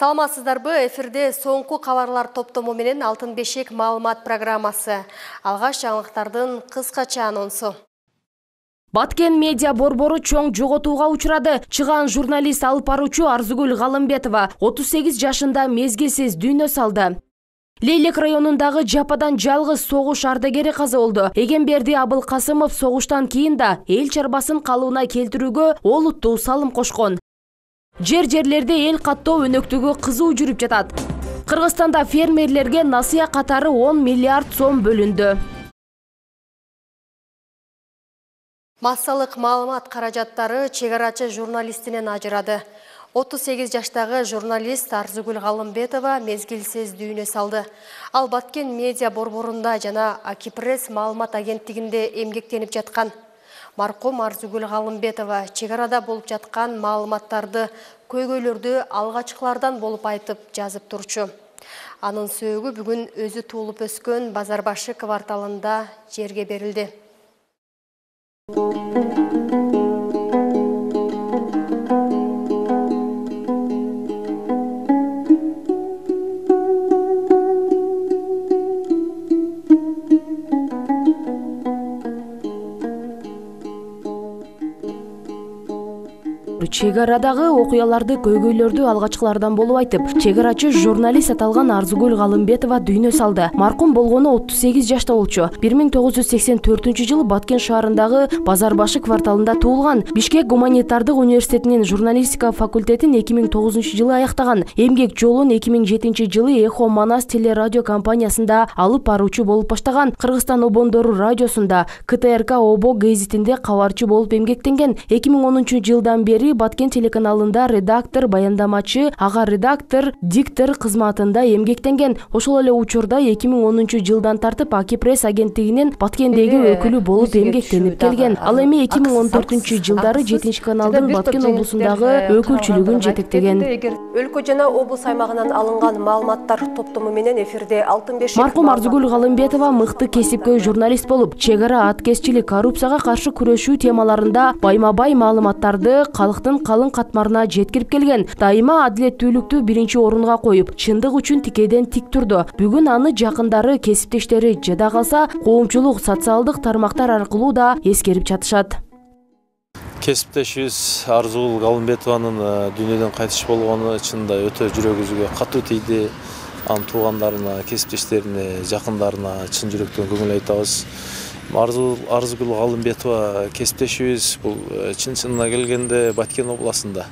Саламатсыздарбы, эфирде соңку кабарлар топтому менен Алтын бешек маалымат программасы. Алгаш жаңылыктардын кыскача анонсу. Баткен медиа борбору чоң жоготууга учурады. Чыган журналист алып баруучу Арзугүл Галымбетова 38 жашында мезгилсиз дүйнө салды. Лейлек районундагы жападан жалгыз согуш ардагери каза болду. Эгемберди Абылкасымов согуштан кийин да эл чарбасын калыбына келтирүүгө олуттуу салым кошкон. Жерлерде эл каттоо өнөктүгү кызуу жүрүп жатат. Кыргызстанда фермерлерге насыя катары 10 миллиард сом бөлүндү. Массалык маалымат каражаттары чегарачы журналистинен ажырады. 38 жаштагы журналист Арзугүл Галымбетова мезгилсиз дүйнө салды. Ал Баткен медиа борборунда жана Акипресс маалымат агенттигинде эмгектенип жаткан. Маркум Арзугүл Галымбетова чегарада болуп жаткан маалыматтарды, көйгөйлөрдү алгачкылардан болуп айтып жазып турчу. Анын сөөгү бүгүн өзү туулуп өскөн Базарбашы кварталында жерге берилди. Чегарадагы окуяларды, көйгөйлөрдү алгачкылардан болуп айтып, чегарачы журналист аталган Арзугүл Галымбетова дүйнө салды. Маркум болгону 38 жашта болчу. 1984-жылы Баткен шаарындагы Базарбашы кварталында туулган. Бишкек гуманитардык университетинин журналистика факультетин 2009-жылы аяктаган. Эмгек жолун 2007-жылы Эхо Манас телерадио компаниясында алып баруучу болуп баштаган. Кыргызстан обондору радиосунда, КТРК Обо гезитинде кабарчы болуп эмгектенген. 2010-жылдан бери Баткен телеканалында редактор, баяндамачы, ага редактор, диктор кызматында эмгектенген. Ошол эле учурда 2010-жылдан тартып Акипресс агенттигинин Баткендеги өкүлү болуп эмгектенип келген. Ал эми 2014-жылдары 7-каналдын Баткен облусундагы өкүлчүлүгүн жетектеген. Өлкө жана облус аймагынан алынган маалыматтар топтому менен эфирде Алтын бешек. Маркум Арзугүл Галымбетова мыкты кесипкөй журналист болуп, чегара аткезчилик, коррупцияга каршы күрөшүү темаларында байма-бай маалыматтарды калктын калың катмарына жеткирип келген. Дайыма адилеттүүлүктү биринчи орунга коюп, чындык үчүн тикеден тик турду. Бүгүн аны жакындары, кесиптештери жада калса, коомчулук социалдык тармактар аркылуу да эскерип жатышат. Кесиптешибиз Арзугүл Галымбетованын дүйнөдөн кайтыш болгону чынында өтө жүрөгүбүзгө катуу тийди. Анын туугандарына, кесиптештерине, жакындарына чын жүрөктөн көңүл айтабыз. Арзугүл Галымбетова кесиптешибиз бул чын-чынына келгенде Баткен областында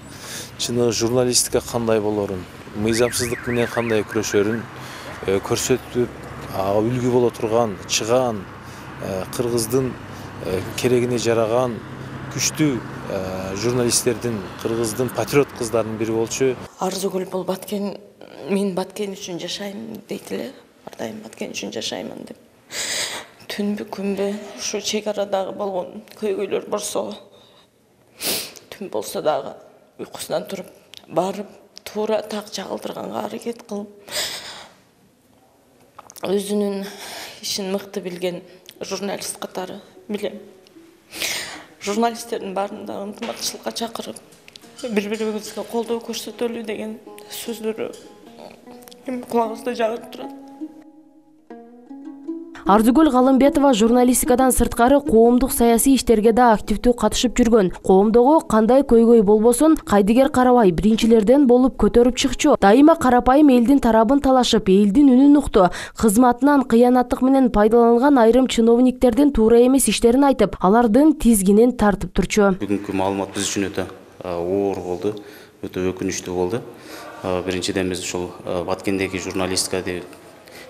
чыны журналистика кандай болорун, мыйзамсыздык менен кандай күрөшөрүн көрсөтүп, үлгү боло турган, чыган, кыргыздын керегине жараган күчтүү журналисттердин, кыргыздын патриот кыздарынын бири болчу. Арзугүл бул Баткен, мен Баткен үчүн жашайм дейт эле. Ар дайым Баткен үчүн жашаймын деп. Түнбү күнбү ушу чегарадагы болгон көйгөйлөр болсо, түн болсо дагы уйкусунан туруп барып, туура так чагылдырганга аракет кылып, өзүнүн ишин мыкты билген журналист катары билем. Журналисттердин баарын да ынтымакчылыкка чакырып, бири-бирибизге колдоо көрсөтөлү деген сөздөрү кулагыбызда жагып турат. Арзугүл Галымбетова журналистикадан сырткары коомдук саясий иштерге да активдүү катышып жүргөн. Коомдогу кандай көйгөй болбосун кайдыгер карабай биринчилерден болуп көтөрүп чыкчу. Дайыма карапайым элдин тарабын талашып, элдин үнүн укту. Кызматынан кыянаттык менен пайдаланган айрым чиновниктердин туура эмес иштерин айтып, алардын тизгинин тартып турчу. Бүгүнкү маалымат биз үчүн өтө оор болду, өтө өкүнүчтүү болду. Биринчиден биз ушул Баткендеги журналистика деп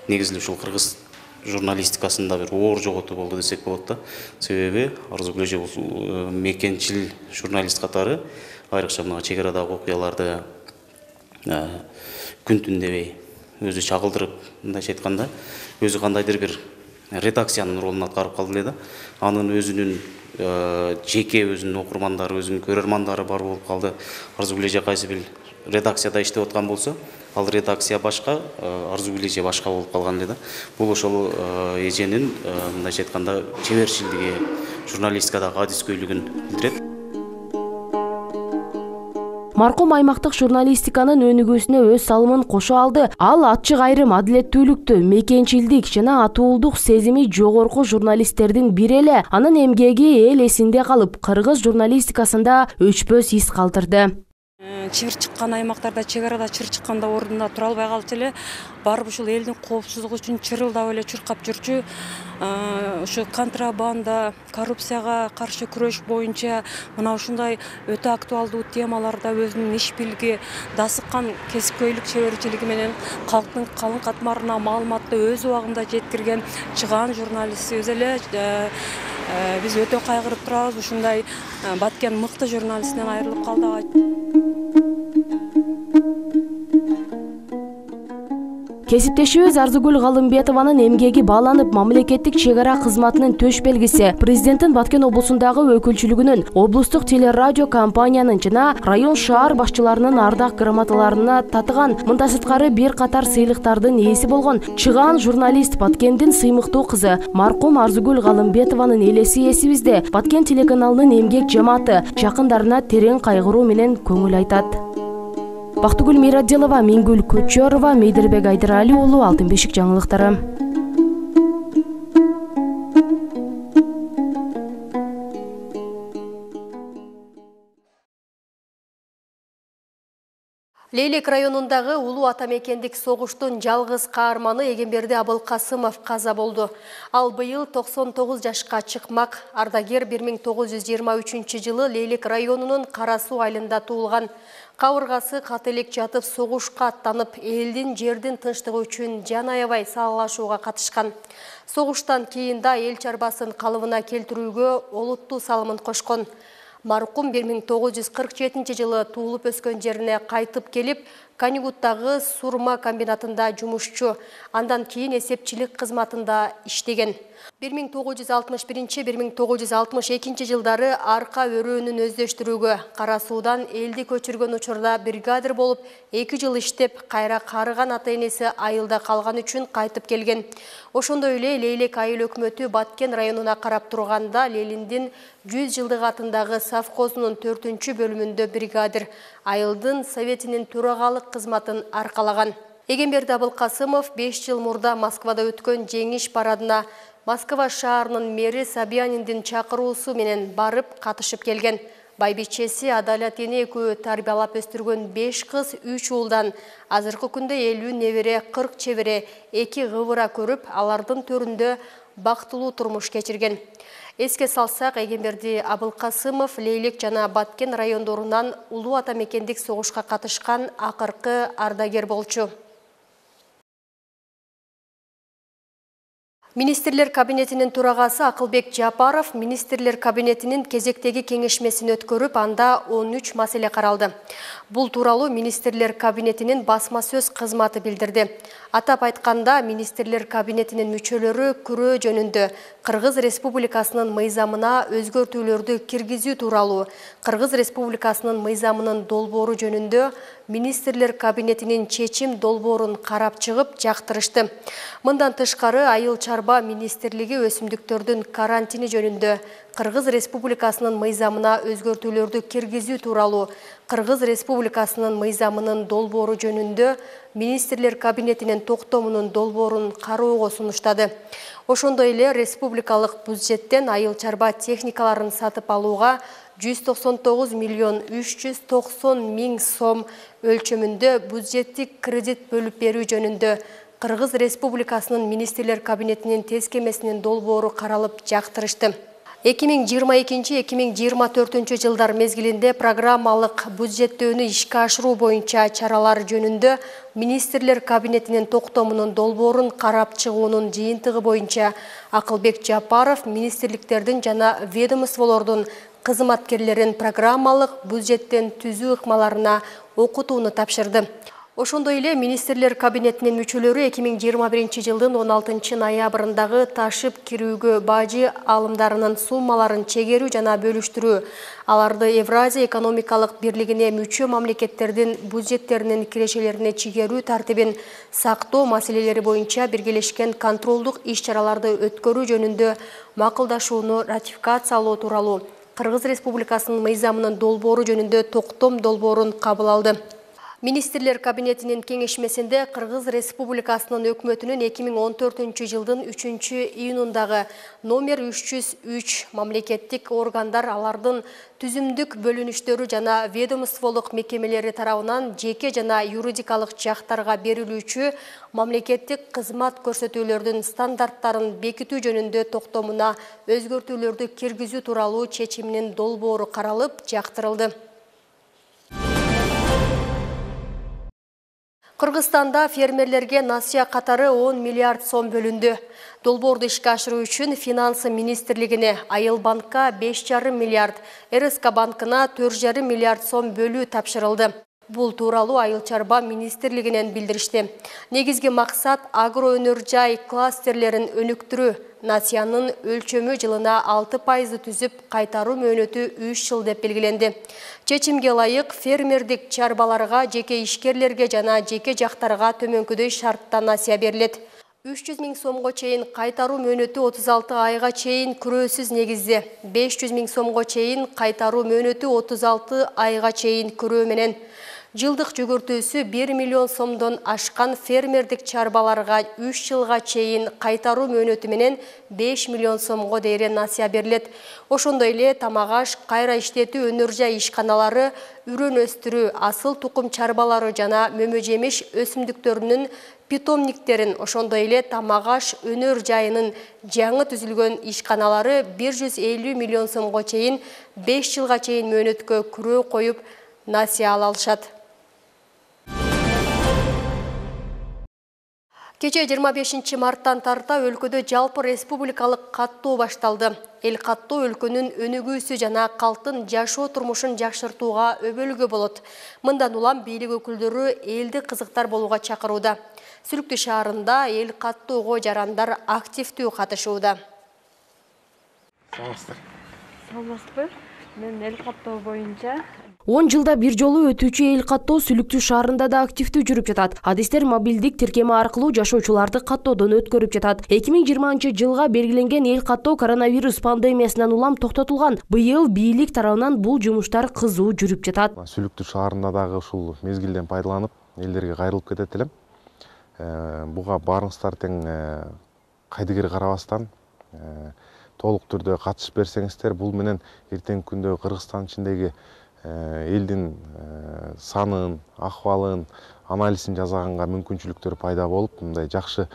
негизги ушул кыргыз журналистикасында бир оор жоготуу болду десек болот да. Себеби Арзугүл эже бул мекенчил журналист катары айрыкча мына чегарадагы окуяларды күн түн дебей өзү чагылдырып, мындайча айтканда, өзү кандайдыр бир редакциянын ролун аткарып калды эле да. Анын өзүнүн жеке өзүнүн окурмандары, өзүнүн көрөрмандары бар болуп калды. Арзугүл эже кайсы бир редакцияда иштеп аткан болсо, ал редакция башка, Арзугүл эже башка болуп калган эле да. Бул ошол эженин мындайча айтканда чеберчилиги, журналистикадагы адискөйлүгүн билдирет. Маркум аймактык журналистиканын өнүгүүсүнө өз салымын кошо алды. Ал ачык айрым, адилеттүүлүктү, мекенчилдик жана атуулдук сезими жогорку журналисттердин бири эле. Анын эмгеги эл эсинде калып, кыргыз журналистикасында өчпөс из калтырды. Чыр чыккан аймактарда, чек арада чыр чыкканда ордунда тура албай калчу эле. Барып ушул элдин коопсуздугу үчүн чырылдап эле чуркап жүрчү. Ушу контрабанда, коррупцияга каршы күрөш боюнча мына ушундай өтө актуалдуу темаларда өзүнүн иш билги, дасыккан кесипкөйлүк чеберчилиги менен калктын калың катмарына маалыматты өз убагында жеткирген чыгаан журналистибиз эле. Биз өтө кайгырып турабыз, ушундай Баткен мыкты журналисттен айрылып калды. Кесиптешибиз Арзыгүл Галымбетованын эмгеги бааланып, мамлекеттик чек ара кызматынын төш белгиси, президенттин Баткен облусундагы өкүлчүлүгүнүн, облустук телерадио компаниянын жана район шаар башчыларынын ардак грамоталарына татыган. Мындан сырткары бир катар сыйлыктардын ээси болгон чыгаан журналист Баткендин сыймыктуу кызы маркум Арзыгүл Галымбетованын элеси эсибизде. Баткен телеканалынын эмгек жамааты жакындарына терең кайгыруу менен көңүл айтат. Бактыгүл Мирадилова, Мингүл Көчөрова, Мейдирбек Айдырали уулу, Алтын бешик жаңылыктары. Лейлек районундагы улуу атамекендик согуштун жалгыз каарманы Эгемберди Абылкасымов каза болду. Ал быйыл 99 жашка чыкмак. Ардагер 1923 жылы Лейлек районунун Кара Суу айылында туулган. Кабыргасы кателек жатып согушка аттанып, элдин жердин тынчтыгы үчүн жан аябай салалашууга катышкан. Согуштан кийин да эл чарбасын калыбына келтирүүгө олуттуу салымын кошкон. Маркум 1947 жылы туулуп өскөн жерине кайтып келип, Канигуттагы сурма комбинатында жумушчу, андан кийин эсепчилик кызматында иштеген. 1961-1962 жылдары арка өрөөнүн өздөштүрүүгө, Кара Суудан элди көчүргөн учурда бригадир болуп, 2 жыл иштеп, кайра карыган ата-энеси айылда калган үчүн кайтып келген. Ошондой эле Лейлек айыл өкмөтү Баткен районуна карап турганда Лелиндин 100 жылдык атындагы совхозунун 4-чү бөлүмүндө бригадир, айылдын советинин төрагалык кызматын аркалаган. Эгемберди Абылкасымов 5 жыл мурда Москвада өткөн жеңиш парадына Москва шаарынын мэри Собяниндин чакыруусу менен барып катышып келген. Байбичеси Адалат эне экөө тарбиялап өстүргөн 5 кыз 3 уулдан азыркы күндө 50 небере, 40 чебере, 2 гыбыра көрүп, алардын төрүндө бактылуу турмуш кечирген. Эске салсак, Эгемберди Абылкасымов Лейлек жана Баткен райондорунан улуу атамекендик согушка катышкан акыркы ардагер болчу. Министрлер кабинетинин турагасы Акылбек Жапаров министрлер кабинетинин кезектеги кеңешмесин өткөрүп, анда 13 маселе каралды. Бул тууралуу министрлер кабинетинин басма сөз кызматы билдирди. Атап айтканда, министрлер кабинетинин мүчөлөрү күрөө жөнүндө Кыргыз Республикасынын мыйзамына өзгөртүүлөрдү киргизүү тууралуу, Кыргыз Республикасынын мыйзамынын долбоору жөнүндө министрлер кабинетинин чечим долбоорун карап чыгып жактырышты. Мындан тышкары айыл чарба министрлиги өсүмдүктөрдүн карантини жөнүндө Кыргыз Республикасынын мыйзамына өзгөртүүлөрдү киргизүү тууралуу, Кыргыз Республикасынын мыйзамынын долбоору жөнүндө министрлер кабинетинин токтомунун долбоорун кароого сунуштады. Ошондой эле республикалык бюджеттен айыл чарба техникаларын сатып алууга 199 миллион 390 миң сом өлчөмүндө бюджеттик кредит бөлүп берүү жөнүндө Кыргыз Республикасынын министрлер кабинетинин тескемесинин долбоору каралып жактырышты. 2022-2024 жылдар мезгилинде программалык бюджеттөөнү ишке ашыруу боюнча чаралар жөнүндө министрлер кабинетинин токтомунун долбоорун карап чыгуунун жыйынтыгы боюнча Акылбек Жапаров министрликтердин жана ведомстволордун кызматкерлерин программалык бюджеттен түзүү ыкмаларына окутууну тапшырды. Ошондой эле министрлер кабинетинин мүчөлөрү 2021 жылдын 16 ноябрындагы ташып кирүүгө бажы алымдарынын суммаларын чегерүү жана бөлүштүрүү, аларды Евразия экономикалык бирлигине мүчө мамлекеттердин бюджеттеринин кирешелерине чигерүү тартибин сактоо маселелери боюнча биргелешкен контролдук иш-чараларды өткөрүү жөнүндө макулдашууну ратификациялоо тууралуу Кыргыз Республикасынын мыйзамынын долбоору жөнүндө токтом долбоорун кабыл алды. Министрлер кабинетинин кеңешмесинде Кыргыз Республикасынын өкмөтүнүн 2014 жылдын 3-июнундагы номер 303 мамлекеттик органдар алардын түзүмдүк бөлүнүштөрү жана ведомстволук мекемелери тарабынан жеке жана юридикалык жактарга берилүүчү мамлекеттик кызмат көрсөтүүлөрдүн стандарттарын бекитүү жөнүндө токтомуна өзгөртүүлөрдү киргизүү тууралуу чечиминин долбоору каралып, жактырылды. Кыргызстанда фермерлерге насыя катары 10 миллиард сом бөлүндү. Долбоорду ишке ашыруу үчүн Финансы министрлигине, Айыл банкка 5,5 миллиард, РСК банкына 4,5 миллиард сом бөлүү тапшырылды. Бул тууралуу Айыл чарба министрлигинен билдиришти. Негизги максат агро өнөр жай кластерлерин өнүктүрүү. Насиянын өлчөмү жылына 6% түзүп, кайтаруу мөөнөтү 3 жыл деп белгиленди. Чечимге ылайык фермердик чарбаларга, жеке ишкерлерге жана жеке жактарга төмөнкүдөй шартта насия берилет. 300 000 сомго чейин кайтаруу мөөнөтү 36 айга чейин күрөөсүз негизде, 500 000 сомго чейин кайтаруу мөөнөтү 36 айга чейин күрөө менен. Жылдык жүгүртүүсү 1 миллион сомдон ашкан фермердик чарбаларга 3 жылга чейин кайтаруу мөөнөтү менен 5 миллион сомго дейре насия берилет. Ошондой эле тамак аш, кайра иштетүү өнөр жай ишканалары, үрөн өстүрүү, асыл тукум чарбалары жана мөмө жемиш өсүмдүктөрүнүн питомниктерин, ошондой эле тамак аш өнөр жайынын жаңы түзүлгөн ишканалары 150 миллион сомго чейин 5 жылга чейин мөөнөткө күрөө коюп насия ала алышат. Кече 25 марттан тарта өлкөдө жалпы республикалык каттоо башталды. Эл каттоо өлкөнүн өнүгүүсү жана калктын жашоо турмушун жакшыртууга өбөлгө болот. Мындан улам бийлик өкүлдөрү элди кызыктар болууга чакырууда. Сүлүктүү шаарында эл каттоого жарандар активдүү катышууда. Саламатсызбы? Мен эл каттоо боюнча 10 жылда бир жолу өтүүчү эл каттоо Сүлүктүү шаарында да активдүү жүрүп жатат. Адистер мобилдик тиркеме аркылуу жашоочуларды каттоодон өткөрүп жатат. 2020 жылга белгиленген эл каттоо коронавирус пандемиясынан улам токтотулган. Быйыл бийлик тарабынан бул жумуштар кызуу жүрүп жатат. Сүлүктүү шаарында дагы ушул мезгилден пайдаланып, элдерге кайрылып кетет элем. Буга баарыңыздар тең кайдыгер карабастан толук түрдө катышып берсеңиздер, бул менен эртеңки күндө Кыргызстан ичиндеги элдин санын, акыбалын, анализин жасаганга мүмкүнчүлүктөр пайда болуп, мындай жакшы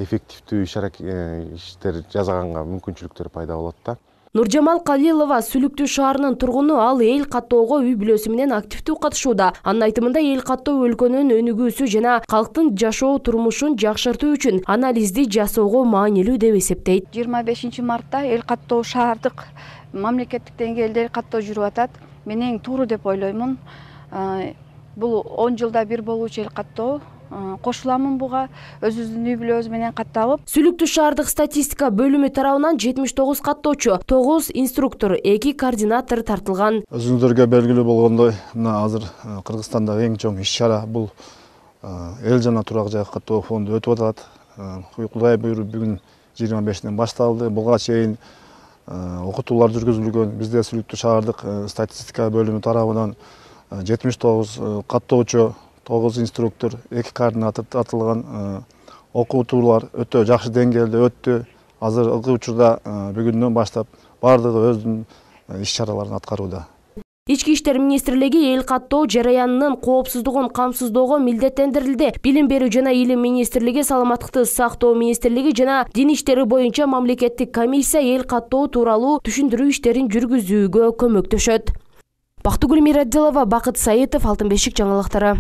эффективдүү иштер жасаганга мүмкүнчүлүктөр пайда болот да. Нуржамал Калилова Сүлүктүү шаарынын тургуну, ал эл каттоого үй бүлөсү менен активдүү катышууда. Анын айтымында эл каттоо өлкөнүн өнүгүүсү жана калктын жашоо турмушун жакшыртуу үчүн анализди жасоого маанилүү деп эсептейт. 25 мартта эл каттоо шаардык мамлекеттик деңгээлде эл каттоо жүрүп атат. Мен эң туура деп ойлоймун. Бул 10 жылда бир болуучу эл каттоо. Кошуламын буга, өзүбүздүн үй бүлөбүз менен катталып. Сүлүктүү шаардык статистика бөлүмү тарабынан 79 каттоочу, 9 инструктор, 2 координатор тартылган. Өзүңүздөргө белгилүү болгондой, мына азыр Кыргызстандагы эң чоң иш-чара бул эл жана турак жай каттоо фонду өтүп атат. Кудай буйруп бүгүн 25-тен башталды. Буга чейин окутуулар жүргүзүлгөн. Бизде Сүлүктүү шаардык статистика бөлүмү тарабынан 79 каттоочу, 9 инструктор, 2 координатор тартылган. Окутуулар өтө жакшы деңгээлде өттү. Азыр ылгы учурда бүгүндөн баштап бардыгы өзүнүн иш-чараларын аткарууда. Ички иштер министрлиги эл каттоо жараянынын коопсуздугун камсыздоого милдеттендирилди. Билим берүү жана илим министрлиги, саламаттыкты сактоо министрлиги жана дин иштери боюнча мамлекеттик комиссия эл каттоо тууралуу түшүндүрүү иштерин жүргүзүүгө көмөктөшөт. Бактыгүл Мирадилова, Бакыт Саитов, Алтын бешик жаңылыктары.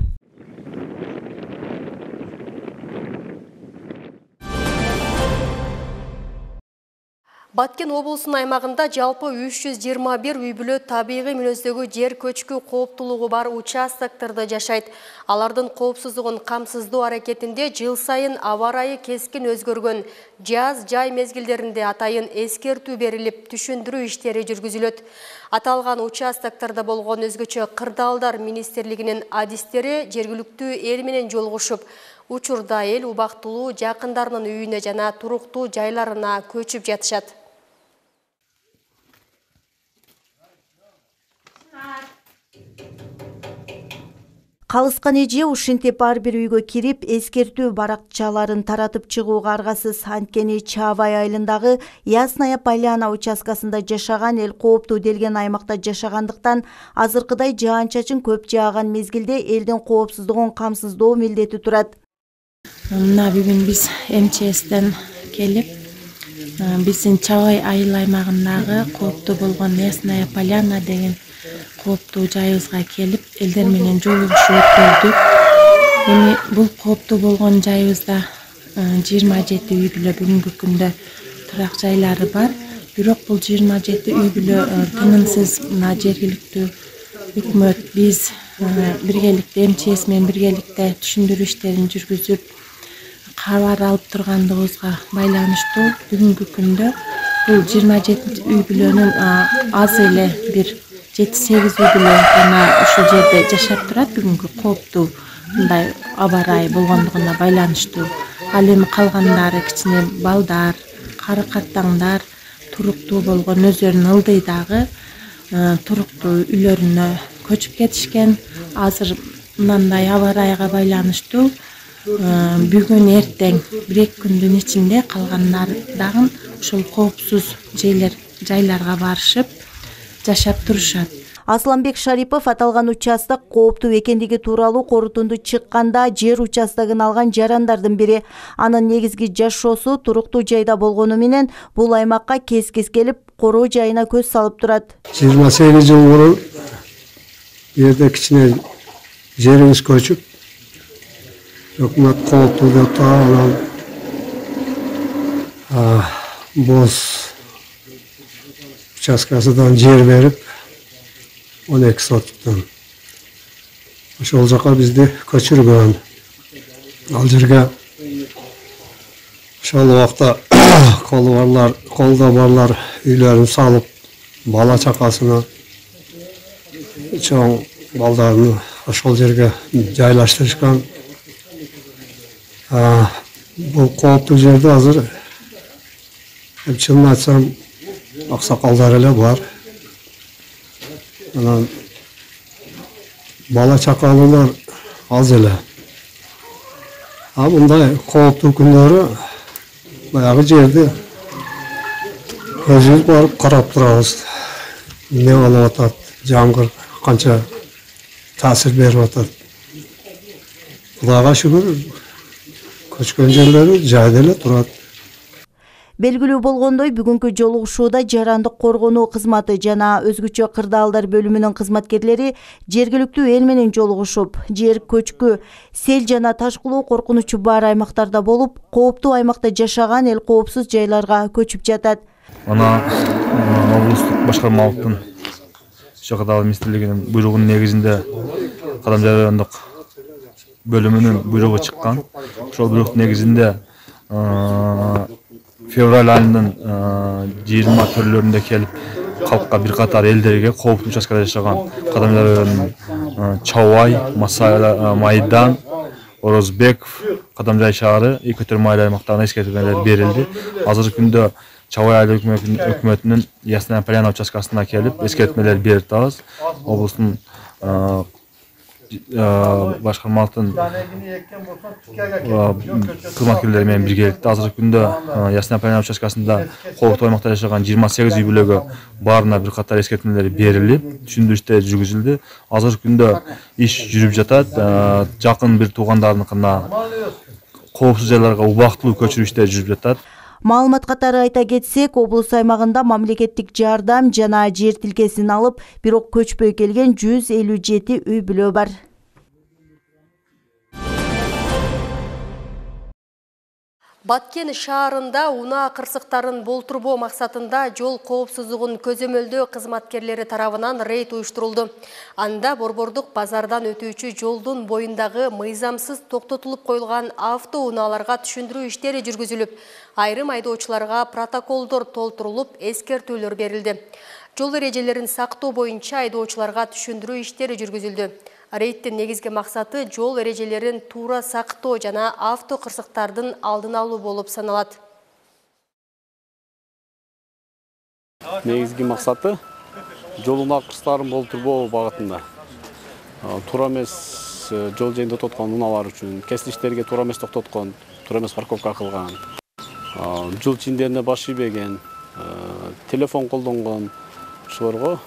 Баткен облусунун аймагында жалпы 321 үй бүлө табигый мүнөздөгү жер көчкү кооптулугу бар участоктордо жашайт. Алардын коопсуздугун камсыздоо аракетинде жыл сайын аба ырайы кескин өзгөргөн жаз жай мезгилдеринде атайын эскертүү берилип, түшүндүрүү иштери жүргүзүлөт. Аталган участоктордо болгон өзгөчө кырдаалдар министрлигинин адистери жергиликтүү эл менен жолугушуп, учурда эл убактылуу жакындарынын үйүнө жана туруктуу жайларына көчүп жатышат. Калыскан эже ушинтип ар бир үйгө кирип, эскертүү баракчаларын таратып чыгууга аргасыз. Анткени Чаабай айылындагы Ясная Поляна участкасында жашаган эл кооптуу делген аймакта жашагандыктан азыркыдай жаан-чачын көп жааган мезгилде элдин коопсуздугун камсыздоо милдети турат. Мына бүгүн биз МЧСтен келип, биздин Чаабай айыл аймагындагы кооптуу болгон Ясная Поляна деген кооптуу жайыбызга келип, элдер менен жолугушуу өткөрдүк. Эми бул кооптуу болгон жайыбызда 27 үй бүлө бүгүнкү күндө турак жайлары бар. Бирок бул 27 үй бүлө тынымсыз мына жергиликтүү өкмөт биз биргеликте МЧС менен биргеликте түшүндүрүү иштерин жүргүзүп кабар алып тургандыгыбызга байланыштуу бүгүнкү күндө бул 27 үй бүлөнүн аз эле бир 7-8 үй бүлө гана ушул жерде жашап турат бүгүнкү кооптуу мындай аба ырайы болгондугуна байланыштуу. Ал эми калгандары кичине балдар, кары-каттаңдар туруктуу болгон өздөрүнүн ылдыйдагы туруктуу үйлөрүнө көчүп кетишкен. Азыр мындай аба ырайга байланыштуу бүгүн эртең 1-2 күндүн ичинде калгандары дагы ушул коопсуз жайларга барышып жашап турушат. Асланбек Шарипов аталган участок кооптуу экендиги тууралуу корутунду чыкканда жер участогун алган жарандардын бири. Анын негизги жашоосу туруктуу жайда болгону менен бул аймакка кез-кез келип короо жайына көз салып турат. 28 жыл мурун жерде кичине жерибиз көчүп, өкмөт кооптуу деп анан боз участкасынан жер берип 12 соттан ошол жака бизди көчүргөн. Ал жерге ошол убакта колдо барлар үйлөрүн салып, бала чакасына чоң балдарын ошол жерге жайлаштырышкан. Бул кооптуу жерде азыр чынын айтсам аксакалдар эле бар. Анан бала чакалуулар аз эле. Мындай кооптуу күндөрү баягы жерди өзүбүз барып карап турабыз. Эмне болуп атат, жамгыр канча таасир берип атат. Кудайга шүгүр, көчкөн жерлери жайда эле турат. Белгилүү болгондой, бүгүнкү жолугушууда жарандык коргонуу кызматы жана өзгөчө кырдаалдар бөлүмүнүн кызматкерлери жергиликтүү эл менен жолугушуп, жер көчкү, сел жана ташкылоо коркунучу бар аймактарда болуп, кооптуу аймакта жашаган эл коопсуз жайларга көчүп жатат. Ана облустук башкармалыктын Чакырдал министрлигинин буйругунун негизинде Кадамжай райондук бөлүмүнүн буйругу чыккан. Ошол буйруктун негизинде февраль айынын 20 төрлөрүндө келип калкка бир катар элдерге кооптуу участкада жашаган Кадамжай районунун Чаабай, Майдан, Орозбеков, Кадамжай шаары, Экөтөр майыл аймактарына эскертүүлөр берилди. Азыркы күндө Чаабай айыл өкмөтүнүн Ясная Поляна участкасына келип эскертүүлөр берип атабыз. Облустун башкармалыктын кызматкерлери менен биргеликте азыркы күндө Ясная Поляна участкасында кооптуу аймакта жашаган 28 үй бүлөгө баарына бир катар эскертүүлөр берилип, түшүндүрүү иштери жүргүзүлдү. Азыркы күндө иш жүрүп жатат. Жакын бир туугандарыныкына коопсуз жайларга убактылуу көчүрүү иштери жүрүп жатат. Маалымат катары айта кетсек, облус аймагында мамлекеттик жардам жана жер тилкесин алып, бирок көчпөй келген 157 үй бүлө бар. Баткен шаарында унаа кырсыктарын болтурбоо максатында жол коопсуздугун көзөмөлдөө кызматкерлери тарабынан рейд уюштурулду. Анда борбордук базардан өтүүчү жолдун боюндагы мыйзамсыз токтотулуп коюлган автоунааларга түшүндүрүү иштери жүргүзүлүп, айрым айдоочуларга протоколдор толтурулуп, эскертүүлөр берилди. Жол эрежелерин сактоо боюнча айдоочуларга түшүндүрүү иштери жүргүзүлдү. Рейдтин негизги максаты жол эрежелерин туура сактоо жана авто кырсыктардын алдын алуу болуп саналат. Негизги максаты жол унаа кырсыктарын болтурбоо багытында. Туура эмес жол жайында тоткон унаалар үчүн, кесилиштерге туура эмес токтоткон, туура эмес парковка кылган, жол чиндерине баш ийбеген, телефон колдонгон, ушуларга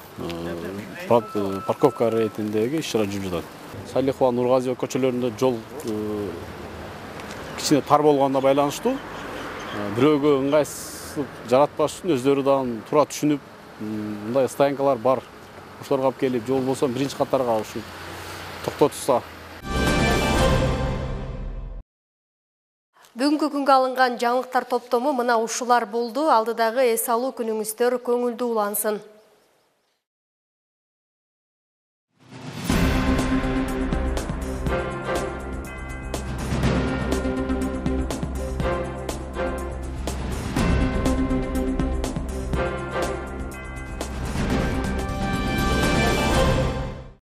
парковка иретиндеги иш-чара жүрүп жатат. Салихова, Нургазиева көчөлөрүндө жол кичине тар болгонуна байланыштуу бирөөгө ыңгайсыздык жаратпаш үчүн өздөрү дагы туура түшүнүп, мындай стоянкалар бар. Ошолорго алып келип, жол болсо биринчи катарга ушул токтотушса. Бүгүнкү күнгө алынган жаңылыктар топтому мына ушулар болду. Алдыдагы эс алуу күнүңүздөр көңүлдүү улансын.